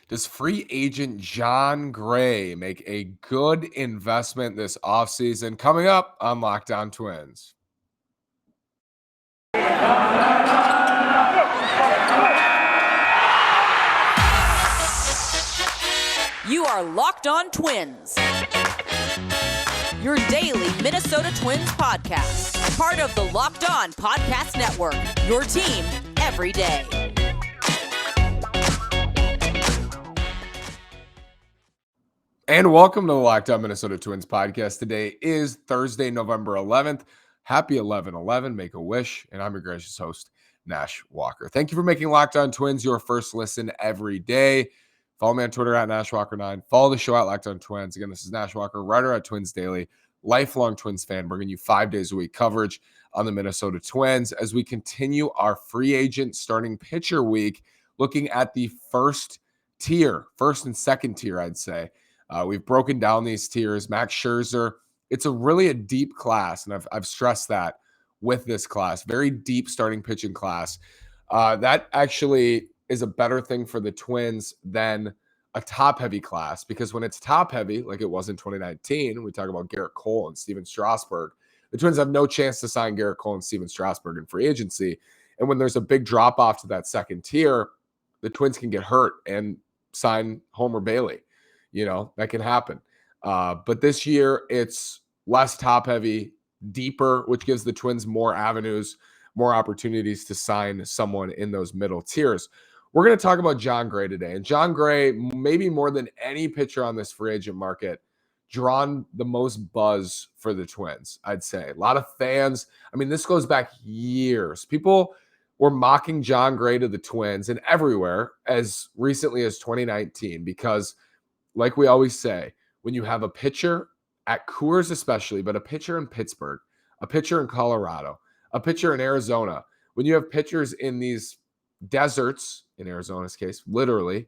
Does free agent Jon Gray make a good investment this offseason? Coming up on Locked On Twins. You are Locked On Twins, your daily Minnesota Twins podcast, part of the Locked On Podcast Network, your team every day. And welcome to the Locked On Minnesota Twins podcast. Today is Thursday, November 11th. Happy 11/11. Make a wish. And I'm your gracious host, Nash Walker. Thank you for making Locked On Twins your first listen every day. Follow me on Twitter at NashWalker9. Follow the show at Locked On Twins. Again, this is Nash Walker, writer at Twins Daily, lifelong Twins fan, bringing you 5 days a week coverage on the Minnesota Twins as we continue our free agent starting pitcher week, looking at the first and second tier, I'd say. We've broken down these tiers. Max Scherzer, it's a deep class, and I've stressed that with this class. Very deep starting pitching class. That actually is a better thing for the Twins than a top-heavy class, because when it's top-heavy, like it was in 2019, we talk about Garrett Cole and Steven Strasburg, the Twins have no chance to sign Garrett Cole and Steven Strasburg in free agency. And when there's a big drop-off to that second tier, the Twins can get hurt and sign Homer Bailey. That can happen. But this year, it's less top-heavy, deeper, which gives the Twins more avenues, more opportunities to sign someone in those middle tiers. We're going to talk about Jon Gray today. And Jon Gray, maybe more than any pitcher on this free agent market, drawn the most buzz for the Twins, I'd say. A lot of fans. I mean, this goes back years. People were mocking Jon Gray to the Twins and everywhere as recently as 2019 because, like we always say, when you have a pitcher at Coors especially, but a pitcher in Pittsburgh, a pitcher in Colorado, a pitcher in Arizona, when you have pitchers in these deserts, in Arizona's case, literally,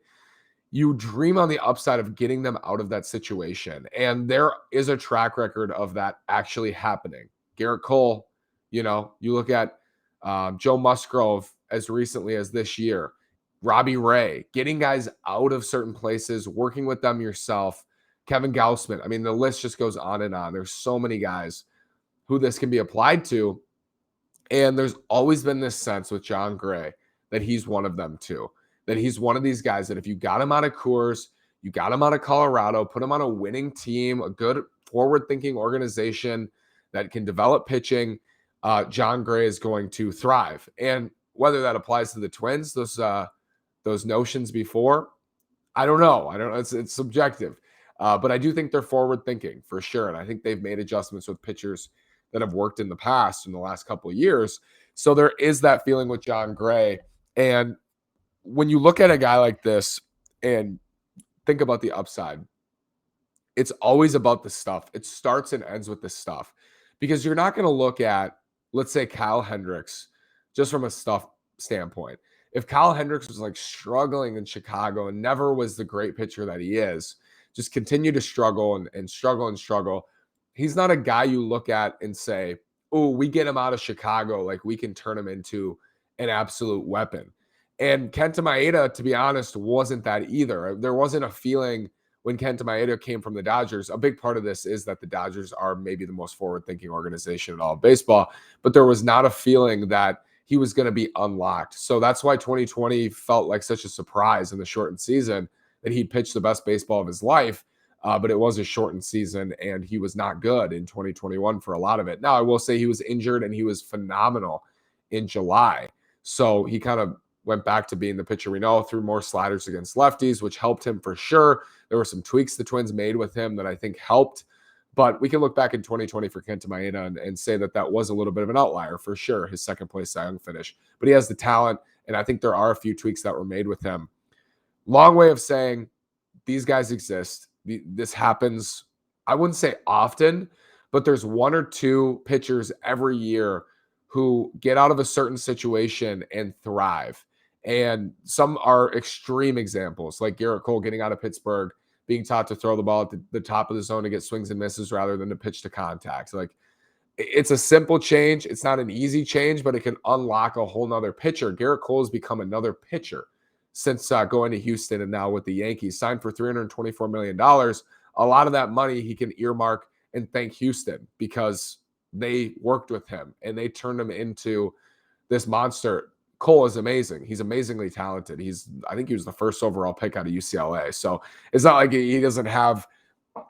you dream on the upside of getting them out of that situation. And there is a track record of that actually happening. Garrett Cole, you look at Joe Musgrove as recently as this year, Robbie Ray, getting guys out of certain places, working with them yourself, Kevin Gausman. I mean, the list just goes on and on. There's so many guys who this can be applied to. And there's always been this sense with Jon Gray that he's one of them too, that he's one of these guys that if you got him out of Coors, you got him out of Colorado, put him on a winning team, a good forward-thinking organization that can develop pitching, Jon Gray is going to thrive. And whether that applies to the Twins, those notions before, I don't know. It's subjective. But I do think they're forward-thinking for sure. And I think they've made adjustments with pitchers that have worked in the past in the last couple of years. So there is that feeling with Jon Gray. And when you look at a guy like this and think about the upside, it's always about the stuff. It starts and ends with the stuff, because you're not going to look at, let's say, Kyle Hendricks just from a stuff standpoint. If Kyle Hendricks was like struggling in Chicago and never was the great pitcher that he is, just continue to struggle and struggle, he's not a guy you look at and say, oh, we get him out of Chicago, like we can turn him into an absolute weapon. And Kenta Maeda, to be honest, wasn't that either. There wasn't a feeling when Kenta Maeda came from the Dodgers. A big part of this is that the Dodgers are maybe the most forward-thinking organization in all of baseball, but there was not a feeling that he was going to be unlocked. So that's why 2020 felt like such a surprise in the shortened season, that he pitched the best baseball of his life. But it was a shortened season, and he was not good in 2021 for a lot of it. Now, I will say he was injured, and he was phenomenal in July. So he kind of went back to being the pitcher we know, threw more sliders against lefties, which helped him for sure. There were some tweaks the Twins made with him that I think helped. But we can look back in 2020 for Kenta Maeda and say that was a little bit of an outlier for sure, his second-place Cy Young finish. But he has the talent, and I think there are a few tweaks that were made with him. Long way of saying these guys exist. This happens, I wouldn't say often, but there's one or two pitchers every year who get out of a certain situation and thrive. And some are extreme examples, like Garrett Cole getting out of Pittsburgh, being taught to throw the ball at the top of the zone to get swings and misses rather than to pitch to contact. Like, it's a simple change. It's not an easy change, but it can unlock a whole nother pitcher. Garrett Cole has become another pitcher since going to Houston and now with the Yankees. Signed for $324 million. A lot of that money he can earmark and thank Houston because they worked with him and they turned him into this monster. Cole is amazing. He's amazingly talented. I think he was the first overall pick out of UCLA. So it's not like he doesn't have,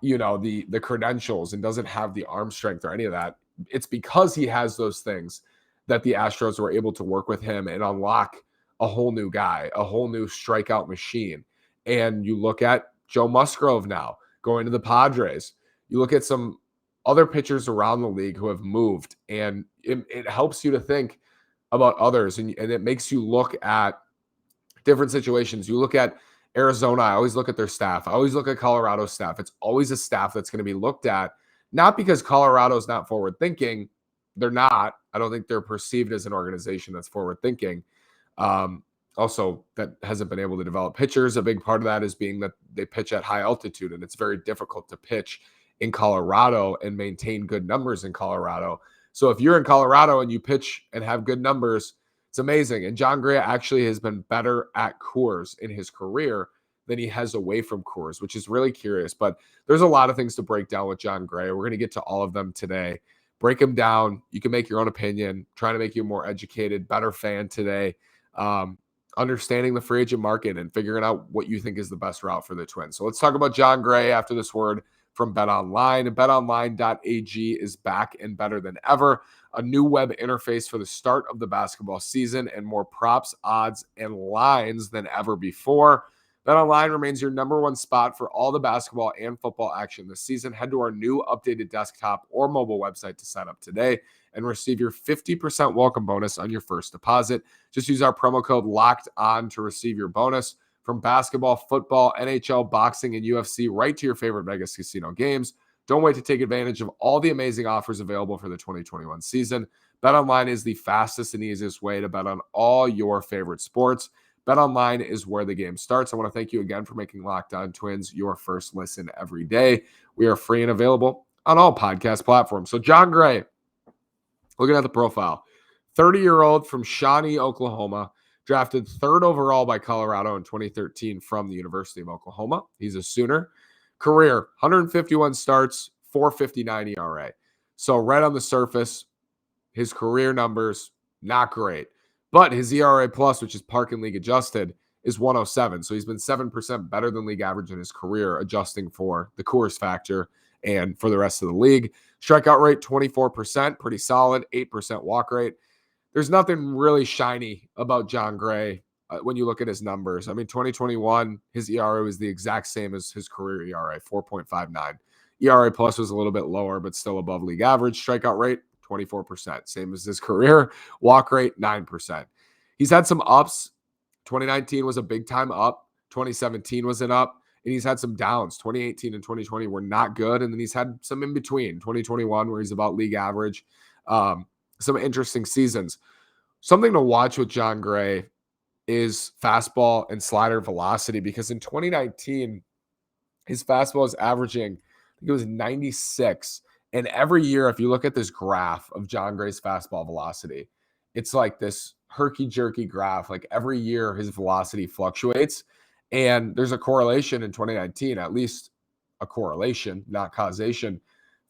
the credentials and doesn't have the arm strength or any of that. It's because he has those things that the Astros were able to work with him and unlock a whole new guy, a whole new strikeout machine. And you look at Joe Musgrove now going to the Padres. You look at some other pitchers around the league who have moved, and it helps you to think about others, and it makes you look at different situations. You look at Arizona, I always look at their staff. I always look at Colorado's staff. It's always a staff that's going to be looked at, not because Colorado's not forward thinking. They're not. I don't think they're perceived as an organization that's forward thinking. Also, that hasn't been able to develop pitchers. A big part of that is being that they pitch at high altitude, and it's very difficult to pitch in Colorado and maintain good numbers in Colorado. So if you're in Colorado and you pitch and have good numbers, it's amazing. And Jon Gray actually has been better at Coors in his career than he has away from Coors, which is really curious. But there's a lot of things to break down with Jon Gray. We're going to get to all of them today. Break them down. You can make your own opinion, trying to make you a more educated, better fan today. Understanding the free agent market and figuring out what you think is the best route for the Twins. So let's talk about Jon Gray after this word from BetOnline. BetOnline.ag is back and better than ever. A new web interface for the start of the basketball season and more props, odds, and lines than ever before. BetOnline remains your number one spot for all the basketball and football action this season. Head to our new updated desktop or mobile website to sign up today and receive your 50% welcome bonus on your first deposit. Just use our promo code LOCKEDON to receive your bonus. From basketball, football, NHL, boxing, and UFC, right to your favorite Vegas casino games. Don't wait to take advantage of all the amazing offers available for the 2021 season. BetOnline is the fastest and easiest way to bet on all your favorite sports. BetOnline is where the game starts. I want to thank you again for making Locked On Twins your first listen every day. We are free and available on all podcast platforms. So Jon Gray, looking at the profile, 30-year-old from Shawnee, Oklahoma, drafted third overall by Colorado in 2013 from the University of Oklahoma. He's a Sooner. Career, 151 starts, 4.59 ERA. So right on the surface, his career numbers, not great. But his ERA plus, which is park and league adjusted, is 107. So he's been 7% better than league average in his career, adjusting for the Coors Factor and for the rest of the league. Strikeout rate, 24%, pretty solid, 8% walk rate. There's nothing really shiny about Jon Gray when you look at his numbers. I mean, 2021, his ERA was the exact same as his career ERA, 4.59. ERA plus was a little bit lower, but still above league average. Strikeout rate, 24%, same as his career. Walk rate, 9%. He's had some ups. 2019 was a big time up. 2017 was an up. And he's had some downs. 2018 and 2020 were not good. And then he's had some in between. 2021, where he's about league average. Some interesting seasons. Something to watch with Jon Gray is fastball and slider velocity, because in 2019, his fastball is averaging, I think it was 96. And every year, if you look at this graph of Jon Gray's fastball velocity, it's like this herky-jerky graph. Like every year, his velocity fluctuates. And there's a correlation in 2019, at least a correlation, not causation.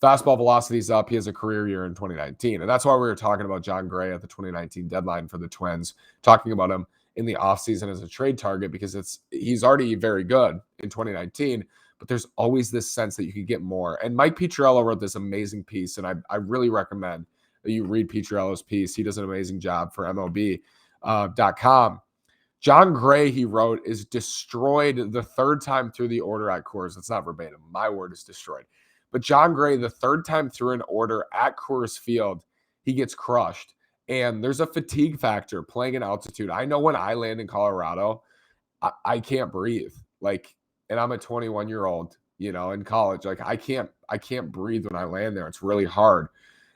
Fastball velocity is up. He has a career year in 2019. And that's why we were talking about Jon Gray at the 2019 deadline for the Twins, talking about him in the offseason as a trade target, because he's already very good in 2019, but there's always this sense that you could get more. And Mike Petriello wrote this amazing piece, and I really recommend that you read Petriello's piece. He does an amazing job for MLB.com. Jon Gray, he wrote, is destroyed the third time through the order at Coors. It's not verbatim. My word is destroyed. But Jon Gray, the third time through an order at Coors Field, he gets crushed. And there's a fatigue factor playing in altitude. I know when I land in Colorado, I can't breathe. And I'm a 21-year-old, in college. I can't breathe when I land there. It's really hard.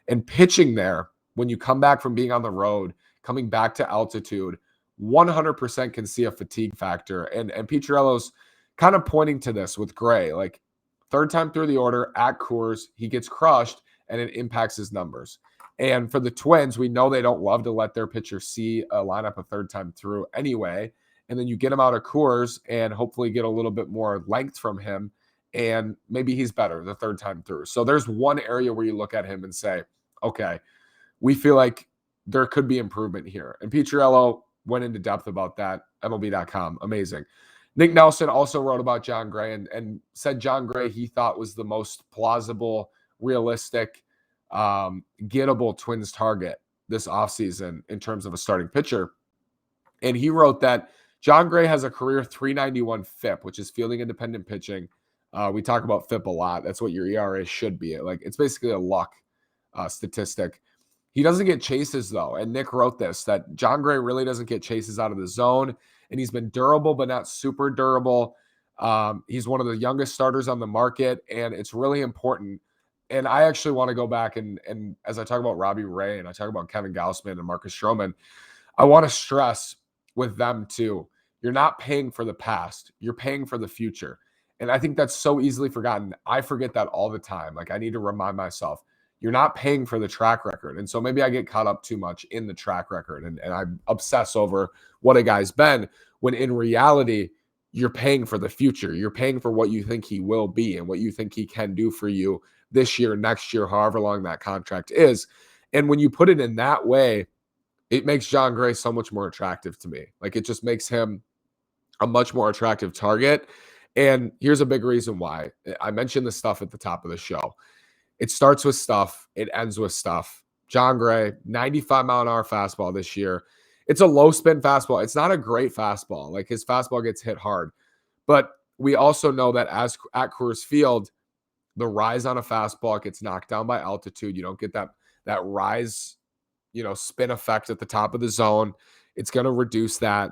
And pitching there, when you come back from being on the road, coming back to altitude, 100% can see a fatigue factor. And Petriello's kind of pointing to this with Gray. Third time through the order at Coors, he gets crushed, and it impacts his numbers. And for the Twins, we know they don't love to let their pitcher see a lineup a third time through anyway. and then you get him out of Coors and hopefully get a little bit more length from him, and maybe he's better the third time through. So there's one area where you look at him and say, okay, we feel like there could be improvement here. And Pietrello went into depth about that, MLB.com. Amazing. Nick Nelson also wrote about Jon Gray and said Jon Gray he thought was the most plausible, realistic, gettable Twins target this offseason in terms of a starting pitcher. And he wrote that Jon Gray has a career 391 FIP, which is fielding independent pitching. We talk about FIP a lot. That's what your ERA should be. Like, it's basically a luck statistic. He doesn't get chases, though. And Nick wrote this, that Jon Gray really doesn't get chases out of the zone. And he's been durable, but not super durable. He's one of the youngest starters on the market, and it's really important. And I actually want to go back and as I talk about Robbie Ray and I talk about Kevin Gausman and Marcus Stroman, I want to stress with them too, you're not paying for the past, you're paying for the future. And I think that's so easily forgotten. I forget that all the time. Like, I need to remind myself, you're not paying for the track record. And so maybe I get caught up too much in the track record and I obsess over what a guy's been, when in reality, you're paying for the future. You're paying for what you think he will be and what you think he can do for you this year, next year, however long that contract is. And when you put it in that way, it makes Jon Gray so much more attractive to me. Like, it just makes him a much more attractive target. And here's a big reason why. I mentioned the stuff at the top of the show. It starts with stuff. It ends with stuff. Jon Gray, 95-mile-an-hour fastball this year. It's a low-spin fastball. It's not a great fastball. Like, his fastball gets hit hard. But we also know that as at Coors Field, the rise on a fastball gets knocked down by altitude. You don't get that rise, spin effect at the top of the zone. It's going to reduce that.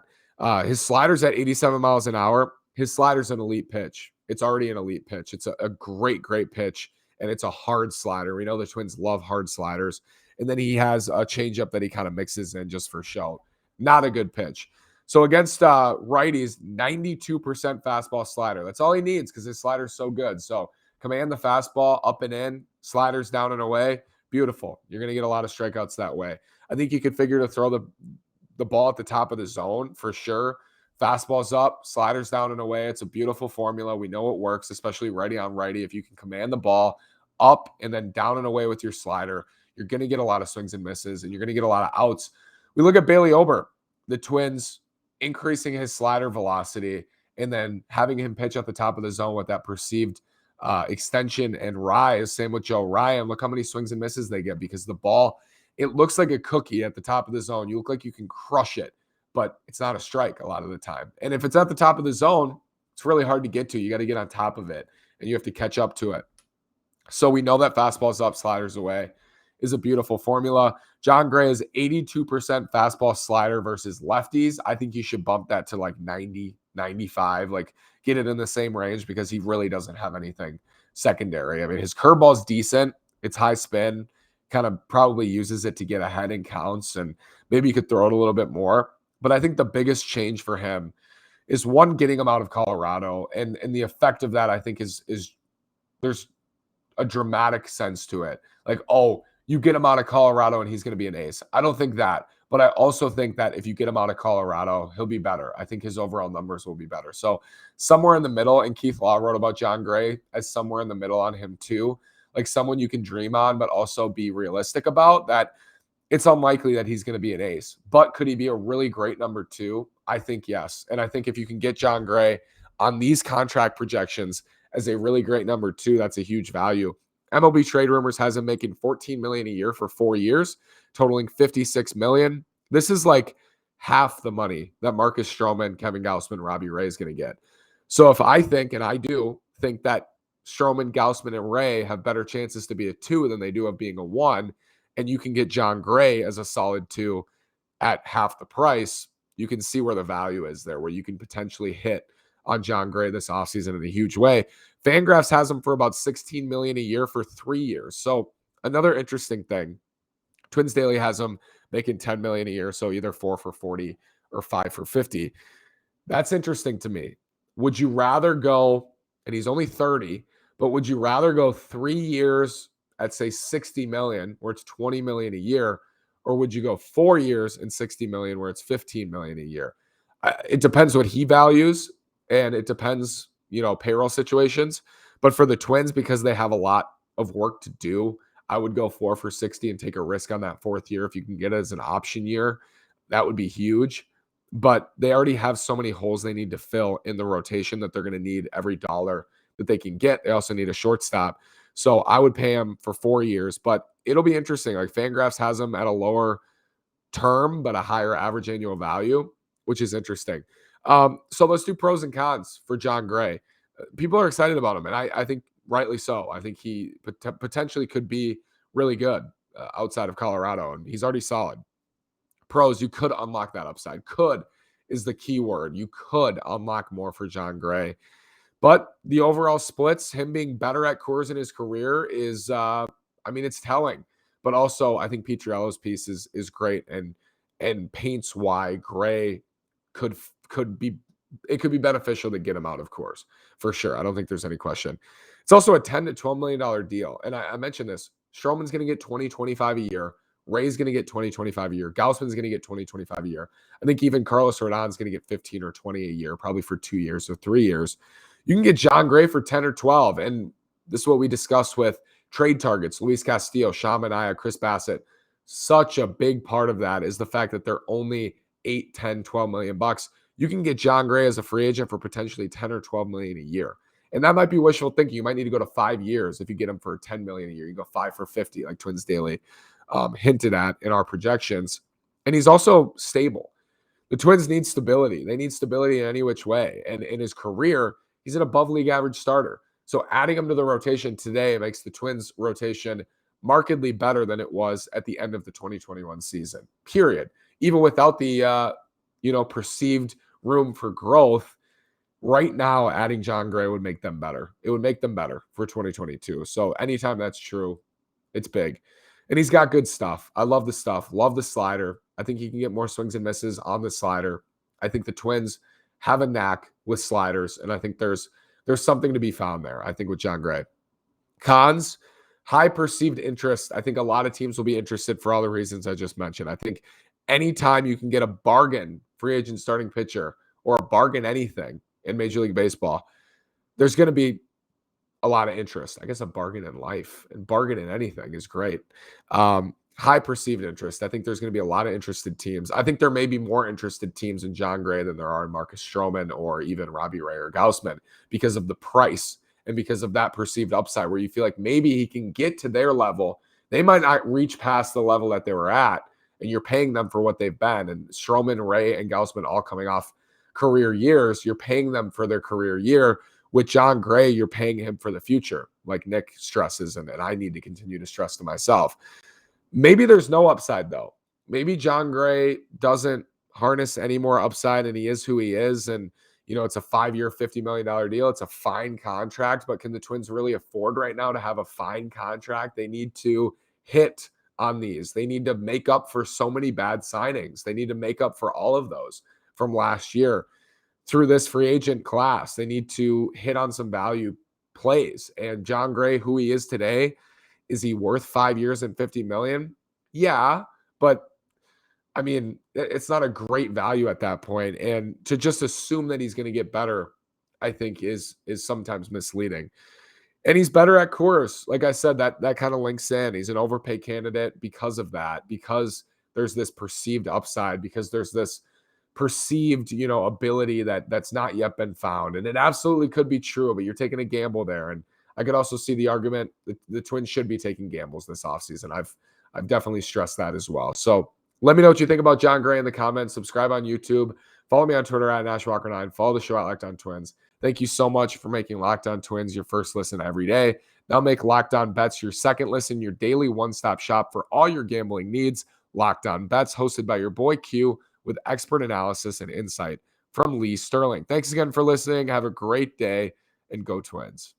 His slider's at 87 miles an hour. His slider's an elite pitch. It's already an elite pitch. It's a great, great pitch. And it's a hard slider. We know the Twins love hard sliders. And then he has a changeup that he kind of mixes in just for show. Not a good pitch. So against righties, 92% fastball slider. That's all he needs because his slider's so good. So command the fastball up and in, sliders down and away. Beautiful. You're going to get a lot of strikeouts that way. I think you could figure to throw the ball at the top of the zone for sure. Fastball's up, sliders down and away. It's a beautiful formula. We know it works, especially righty on righty. If you can command the ball up and then down and away with your slider, you're going to get a lot of swings and misses, and you're going to get a lot of outs. We look at Bailey Ober, the Twins increasing his slider velocity and then having him pitch at the top of the zone with that perceived extension and rise. Same with Joe Ryan. Look how many swings and misses they get because the ball, it looks like a cookie at the top of the zone. You look like you can crush it, but it's not a strike a lot of the time. And if it's at the top of the zone, it's really hard to get to. You got to get on top of it, and you have to catch up to it. So we know that fastballs up, sliders away is a beautiful formula. Jon Gray is 82% fastball slider versus lefties. I think you should bump that to like 90, 95, like get it in the same range because he really doesn't have anything secondary. I mean, his curveball is decent. It's high spin, kind of probably uses it to get ahead in counts, and maybe you could throw it a little bit more. But I think the biggest change for him is one, getting him out of Colorado. And the effect of that, I think, is there's a dramatic sense to it. Like, oh, you get him out of Colorado and he's going to be an ace. I don't think that. But I also think that if you get him out of Colorado, he'll be better. I think his overall numbers will be better. So somewhere in the middle, and Keith Law wrote about Jon Gray as somewhere in the middle on him too. Like someone you can dream on, but also be realistic about that. It's unlikely that he's going to be an ace, but could he be a really great number two? I think yes. And I think if you can get Jon Gray on these contract projections as a really great number two, that's a huge value. MLB Trade Rumors has him making $14 million a year for 4 years, totaling $56 million. This is like half the money that Marcus Stroman, Kevin Gausman, Robbie Ray is going to get. So if I think, and I do think that Stroman, Gausman, and Ray have better chances to be a 2 than they do of being a 1, and you can get Jon Gray as a solid 2 at half the price, you can see where the value is there, where you can potentially hit on Jon Gray this offseason in a huge way. Fangraphs has him for about $16 million a year for 3 years. So another interesting thing, Twins Daily has him making $10 million a year, so either 4 for 40 or 5 for 50. That's interesting to me. Would you rather go, and he's only 30, but would you rather go 3 years at say $60 million, where it's $20 million a year, or would you go 4 years and $60 million, where it's $15 million a year? It depends what he values, and it depends, payroll situations. But for the Twins, because they have a lot of work to do, I would go 4 for 60 and take a risk on that fourth year. If you can get it as an option year, that would be huge. But they already have so many holes they need to fill in the rotation that they're going to need every dollar that they can get. They also need a shortstop. So I would pay him for 4 years, but it'll be interesting. Like Fangraphs has him at a lower term, but a higher average annual value, which is interesting. So let's do pros and cons for Jon Gray. People are excited about him, and I think rightly so. I think he potentially could be really good outside of Colorado, and he's already solid. Pros, you could unlock that upside. Could is the key word. You could unlock more for Jon Gray. But the overall splits, him being better at Coors in his career is, it's telling. But also, I think Pietrello's piece is great and paints why Gray could be beneficial to get him out of Coors for sure. I don't think there's any question. It's also a $10 to $12 million deal, and I mentioned this. Stroman's going to get 25 a year. Ray's going to get 25 a year. Gausman's going to get 25 a year. I think even Carlos Rodon's going to get 15 or 20 a year, probably for 2 years or 3 years. You can get Jon Gray for 10 or 12. And this is what we discussed with trade targets, Luis Castillo, Sean Manaea, Chris Bassett. Such a big part of that is the fact that they're only 8, 10, 12 million bucks. You can get Jon Gray as a free agent for potentially 10 or 12 million a year. And that might be wishful thinking. You might need to go to 5 years if you get him for 10 million a year. You go 5 for 50, like Twins Daily hinted at in our projections. And he's also stable. The Twins need stability. They need stability in any which way. And in his career, he's an above league average starter. So adding him to the rotation today makes the Twins rotation markedly better than it was at the end of the 2021 season, period. Even without the, perceived room for growth, right now adding Jon Gray would make them better. It would make them better for 2022. So anytime that's true, it's big. And he's got good stuff. I love the stuff. Love the slider. I think he can get more swings and misses on the slider. I think the Twins have a knack with sliders, and I think there's something to be found there, I think, with Jon Gray. Cons, high perceived interest. I think a lot of teams will be interested for all the reasons I just mentioned. I think anytime you can get a bargain free agent starting pitcher or a bargain anything in Major League Baseball, there's going to be a lot of interest. I guess a bargain in life and bargain in anything is great. High perceived interest. I think there's going to be a lot of interested teams. I think there may be more interested teams in Jon Gray than there are in Marcus Stroman or even Robbie Ray or Gausman because of the price and because of that perceived upside where you feel like maybe he can get to their level. They might not reach past the level that they were at, and you're paying them for what they've been. And Stroman, Ray, and Gausman all coming off career years. You're paying them for their career year. With Jon Gray, you're paying him for the future, like Nick stresses, and I need to continue to stress to myself. Maybe there's no upside, though. Maybe Jon Gray doesn't harness any more upside, and he is who he is. And, it's a 5-year, $50 million deal. It's a fine contract, but can the Twins really afford right now to have a fine contract? They need to hit on these. They need to make up for so many bad signings. They need to make up for all of those from last year. Through this free agent class, they need to hit on some value plays. And Jon Gray, who he is today, is he worth 5 years and $50 million? Yeah, but it's not a great value at that point. And to just assume that he's going to get better, I think is sometimes misleading. And he's better at Coors. Like I said, that kind of links in. He's an overpay candidate because of that, because there's this perceived upside, because there's this perceived, ability that's not yet been found. And it absolutely could be true, but you're taking a gamble there. And I could also see the argument that the Twins should be taking gambles this offseason. I've definitely stressed that as well. So let me know what you think about Jon Gray in the comments. Subscribe on YouTube. Follow me on Twitter at NashWalker9. Follow the show at Locked On Twins. Thank you so much for making Locked On Twins your first listen every day. Now make Locked On Bets your second listen, your daily one-stop shop for all your gambling needs. Locked On Bets, hosted by your boy Q, with expert analysis and insight from Lee Sterling. Thanks again for listening. Have a great day, and go Twins.